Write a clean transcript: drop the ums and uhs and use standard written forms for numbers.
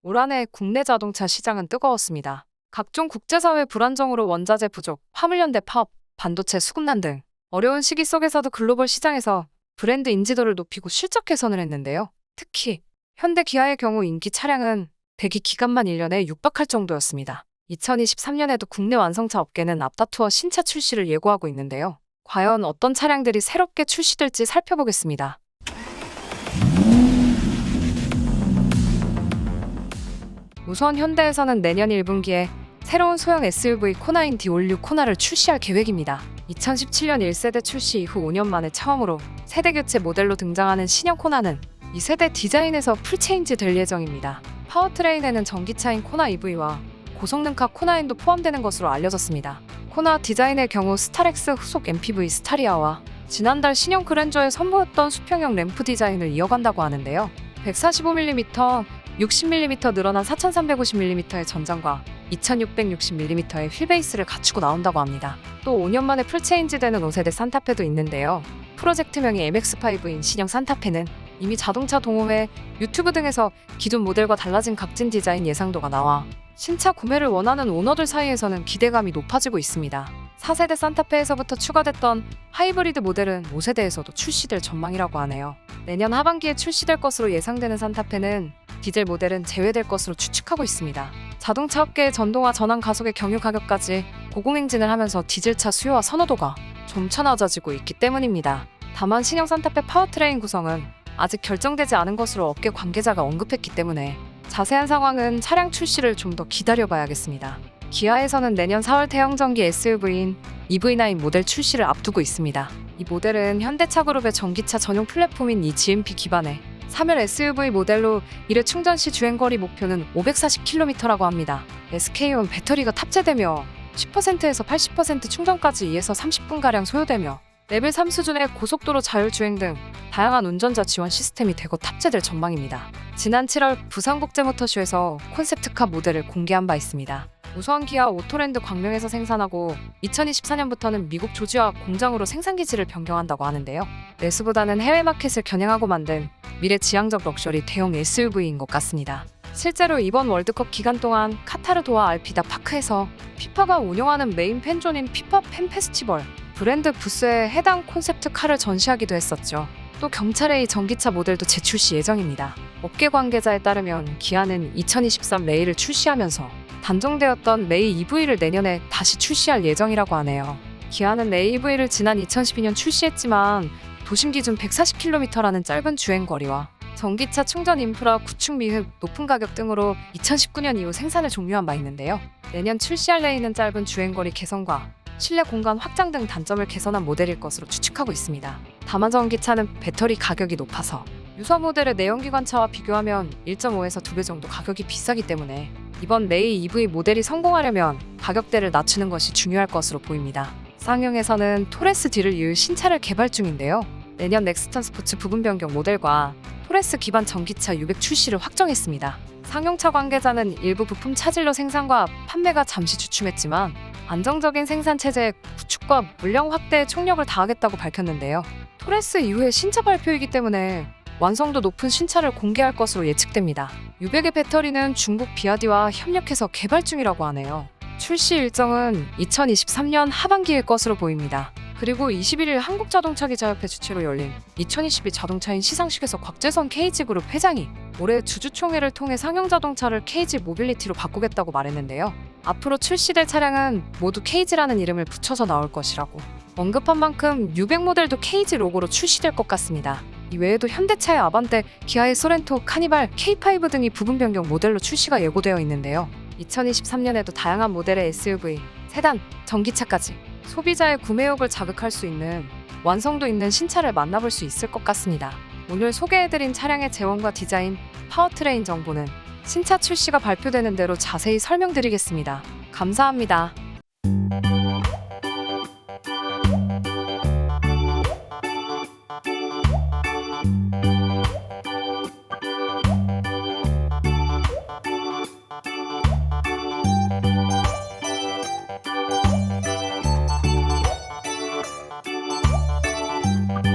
올 한해 국내 자동차 시장은 뜨거웠습니다. 각종 국제사회 불안정으로 원자재 부족, 화물연대 파업, 반도체 수급난 등 어려운 시기 속에서도 글로벌 시장에서 브랜드 인지도를 높이고 실적 개선을 했는데요. 특히 현대 기아의 경우 인기 차량은 대기 기간만 1년에 육박할 정도였습니다. 2023년에도 국내 완성차 업계는 앞다투어 신차 출시를 예고하고 있는데요. 과연 어떤 차량들이 새롭게 출시될지 살펴보겠습니다. 우선 현대에서는 내년 1분기에 새로운 소형 SUV 코나9 디올류 코나를 출시할 계획입니다. 2017년 1세대 출시 이후 5년 만에 처음으로 세대 교체 모델로 등장하는 신형 코나는 2세대 디자인에서 풀체인지 될 예정입니다. 파워트레인에는 전기차인 코나 EV와 고성능카 코나9도 포함되는 것으로 알려졌습니다. 코나 디자인의 경우 스타렉스 후속 MPV 스타리아와 지난달 신형 그랜저에 선보였던 수평형 램프 디자인을 이어간다고 하는데요. 145mm, 60mm 늘어난 4350mm의 전장과 2660mm의 휠베이스를 갖추고 나온다고 합니다. 또 5년 만에 풀체인지되는 5세대 산타페도 있는데요. 프로젝트명이 MX5인 신형 산타페는 이미 자동차 동호회, 유튜브 등에서 기존 모델과 달라진 각진 디자인 예상도가 나와 신차 구매를 원하는 오너들 사이에서는 기대감이 높아지고 있습니다. 4세대 산타페에서부터 추가됐던 하이브리드 모델은 5세대에서도 출시될 전망이라고 하네요. 내년 하반기에 출시될 것으로 예상되는 산타페는 디젤 모델은 제외될 것으로 추측하고 있습니다. 자동차 업계의 전동화 전환 가속의 경유 가격까지 고공행진을 하면서 디젤차 수요와 선호도가 점차 낮아지고 있기 때문입니다. 다만 신형 산타페 파워트레인 구성은 아직 결정되지 않은 것으로 업계 관계자가 언급했기 때문에 자세한 상황은 차량 출시를 좀 더 기다려봐야겠습니다. 기아에서는 내년 4월 대형전기 SUV인 EV9 모델 출시를 앞두고 있습니다. 이 모델은 현대차 그룹의 전기차 전용 플랫폼인 이 GMP 기반의 3열 SUV 모델로 1회 충전 시 주행거리 목표는 540km라고 합니다. SK온 배터리가 탑재되며 10%에서 80% 충전까지 2에서 30분가량 소요되며 레벨 3 수준의 고속도로 자율주행 등 다양한 운전자 지원 시스템이 대거 탑재될 전망입니다. 지난 7월 부산국제모터쇼에서 콘셉트카 모델을 공개한 바 있습니다. 우선 기아 오토랜드 광명에서 생산하고 2024년부터는 미국 조지아 공장으로 생산기지를 변경한다고 하는데요. 내수보다는 해외 마켓을 겨냥하고 만든 미래 지향적 럭셔리 대형 SUV인 것 같습니다. 실제로 이번 월드컵 기간 동안 카타르 도하 알피다 파크에서 피파가 운영하는 메인 팬존인 피파 팬 페스티벌 브랜드 부스에 해당 콘셉트 카를 전시하기도 했었죠. 또 경차레이 전기차 모델도 재출시 예정입니다. 업계 관계자에 따르면 기아는 2023 레이를 출시하면서 단종되었던 레이 EV를 내년에 다시 출시할 예정이라고 하네요. 기아는 레이 EV를 지난 2012년 출시했지만 도심 기준 140km라는 짧은 주행거리와 전기차 충전 인프라 구축 미흡, 높은 가격 등으로 2019년 이후 생산을 종료한 바 있는데요. 내년 출시할 레이는 짧은 주행거리 개선과 실내 공간 확장 등 단점을 개선한 모델일 것으로 추측하고 있습니다. 다만 전기차는 배터리 가격이 높아서 유사 모델의 내연기관차와 비교하면 1.5에서 2배 정도 가격이 비싸기 때문에 이번 레이 EV 모델이 성공하려면 가격대를 낮추는 것이 중요할 것으로 보입니다. 쌍용에서는 토레스 D를 이을 신차를 개발 중인데요. 내년 넥스턴 스포츠 부분 변경 모델과 토레스 기반 전기차 600 출시를 확정했습니다. 상용차 관계자는 일부 부품 차질로 생산과 판매가 잠시 주춤했지만 안정적인 생산 체제의 구축과 물량 확대에 총력을 다하겠다고 밝혔는데요. 토레스 이후의 신차 발표이기 때문에 완성도 높은 신차를 공개할 것으로 예측됩니다. 600의 배터리는 중국 비아디와 협력해서 개발 중이라고 하네요. 출시 일정은 2023년 하반기일 것으로 보입니다. 그리고 21일 한국자동차기자협회 주최로 열린 2022 자동차인 시상식에서 곽재선 KG그룹 회장이 올해 주주총회를 통해 상용자동차를 KG 모빌리티로 바꾸겠다고 말했는데요. 앞으로 출시될 차량은 모두 KG라는 이름을 붙여서 나올 것이라고 언급한 만큼 600 모델도 KG 로고로 출시될 것 같습니다. 이외에도 현대차의 아반떼, 기아의 소렌토, 카니발, K5 등이 부분 변경 모델로 출시가 예고되어 있는데요. 2023년에도 다양한 모델의 SUV, 세단, 전기차까지 소비자의 구매욕을 자극할 수 있는 완성도 있는 신차를 만나볼 수 있을 것 같습니다. 오늘 소개해드린 차량의 재원과 디자인, 파워트레인 정보는 신차 출시가 발표되는 대로 자세히 설명드리겠습니다. 감사합니다.